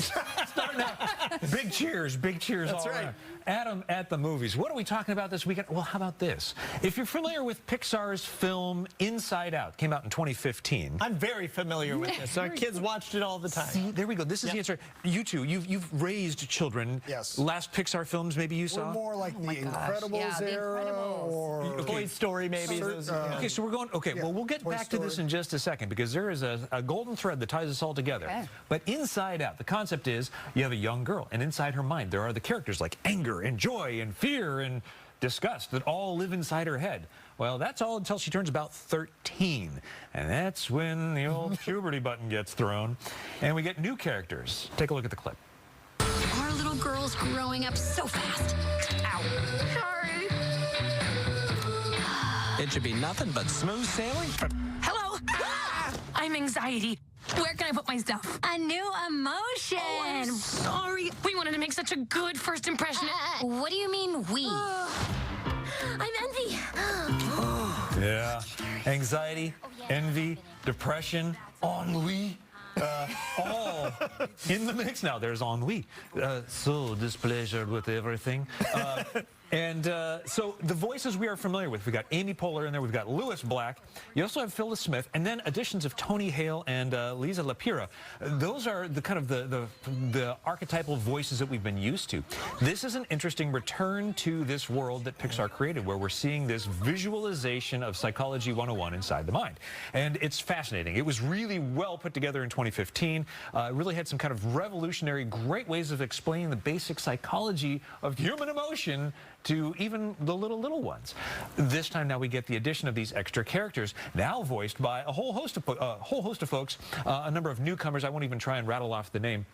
movies. Starting out, big cheers all around. Adam at the movies. What are we talking about this weekend? Well, how about this? If you're familiar with Pixar's film Inside Out, came out in 2015. I'm very familiar with this. Our kids watched it all the time. See, there we go. This is the answer. You two, you've raised children. Yes. Last Pixar films maybe you saw? We're more like the Incredibles era or Toy Story maybe. Okay, so we're going, well, we'll get back to this in just a second because there is a golden thread that ties us all together. Okay. But Inside Out, the concept is you have a young girl, and inside her mind there are the characters like anger and joy and fear and disgust that all live inside her head. Well, that's all until she turns about 13. And that's when the old puberty button gets thrown. And we get new characters. Take a look at the clip. Our little girl's growing up so fast. Ow. Sorry. It should be nothing but smooth sailing. Hello. I'm Anxiety. Where can I put my stuff? A new emotion. Oh, I'm sorry. We wanted to make such a good first impression. What do you mean, we? I'm Envy. Yeah. Anxiety, envy, depression, ennui. All in the mix now. There's ennui. So displeasured with everything. So the voices we are familiar with, we've got Amy Poehler in there, we've got Lewis Black, you also have Phyllis Smith, and then additions of Tony Hale and Lisa Lapira. Those are the kind of the archetypal voices that we've been used to. This is an interesting return to this world that Pixar created, where we're seeing this visualization of Psychology 101 inside the mind. And it's fascinating. It was really well put together in 2015. It really had some kind of revolutionary, great ways of explaining the basic psychology of human emotion to even the little ones. This time now we get the addition of these extra characters, now voiced by a whole host of folks, a number of newcomers. I won't even try and rattle off the name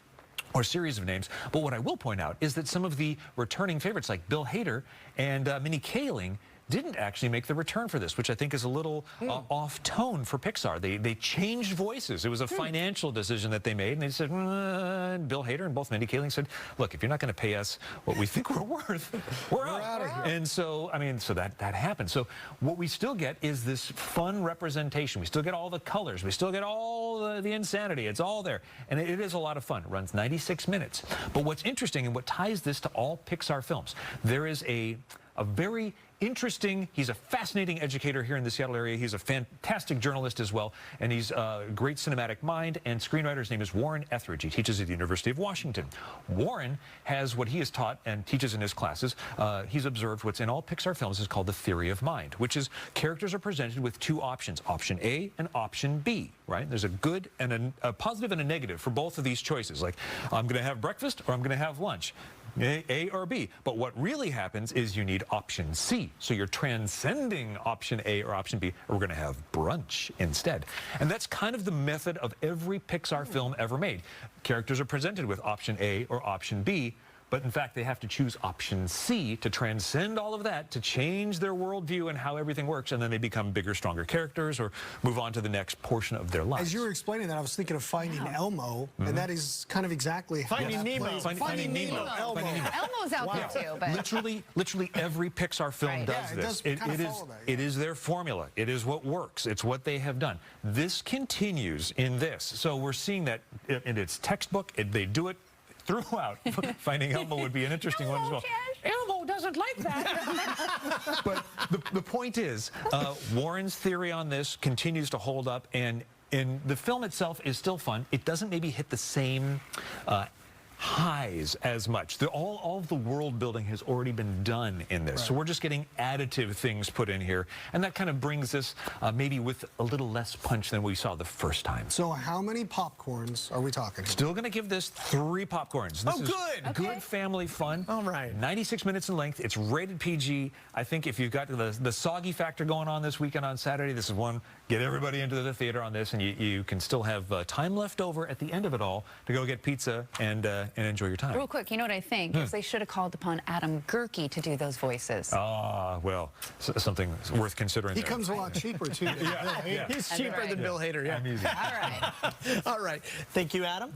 or series of names, but what I will point out is that some of the returning favorites like Bill Hader and Mindy Kaling didn't actually make the return for this, which I think is a little off tone for Pixar. They changed voices. It was a financial decision that they made, and they said, Bill Hader and both Mindy Kaling said, look, if you're not going to pay us what we think we're worth, we're out of here. And so, I mean, so that happened. So what we still get is this fun representation. We still get all the colors. We still get all the insanity. It's all there. And it is a lot of fun. It runs 96 minutes. But what's interesting and what ties this to all Pixar films, there is a very interesting, he's a fascinating educator here in the Seattle area. He's a fantastic journalist as well, and he's a great cinematic mind and screenwriter. His name is Warren Etheridge. He teaches at the University of Washington. Warren has what he has taught and teaches in his classes. He's observed what's in all Pixar films is called the theory of mind, which is characters are presented with two options, option A and option B, right? There's a good and a positive and a negative for both of these choices. Like, I'm going to have breakfast or I'm going to have lunch. A or B. But what really happens is you need option C. So you're transcending option A or option B, or we're going to have brunch instead. And that's kind of the method of every Pixar film ever made. Characters are presented with option A or option B, but in fact, they have to choose option C to transcend all of that, to change their worldview and how everything works, and then they become bigger, stronger characters or move on to the next portion of their lives. As you were explaining that, I was thinking of Finding Elmo, and that is kind of exactly how Finding Nemo. Finding Nemo. Elmo's out there too, but literally every Pixar film does this. It is their formula. It is what works. It's what they have done. This continues in this. So we're seeing that in its textbook. They do it throughout. Finding Elmo would be an interesting one as well. Elmo doesn't like that. But the point is, Warren's theory on this continues to hold up, and the film itself is still fun. It doesn't maybe hit the same highs as much. All of the world building has already been done in this. So we're just getting additive things put in here, and that kind of brings us maybe with a little less punch than we saw the first time. So how many popcorns are we talking? Still going to give this 3 popcorns. This is good family fun. All right. 96 minutes in length. It's rated PG. I think if you've got the soggy factor going on this weekend on Saturday, this is one. Get everybody into the theater on this, and you can still have time left over at the end of it all to go get pizza and enjoy your time. real quick, you know what I think? Is they should have called upon Adam Gerke to do those voices. Ah, well, something worth considering. He comes a lot cheaper, too. He's cheaper than Bill Hader, yeah. I'm easy. All right. All right. Thank you, Adam.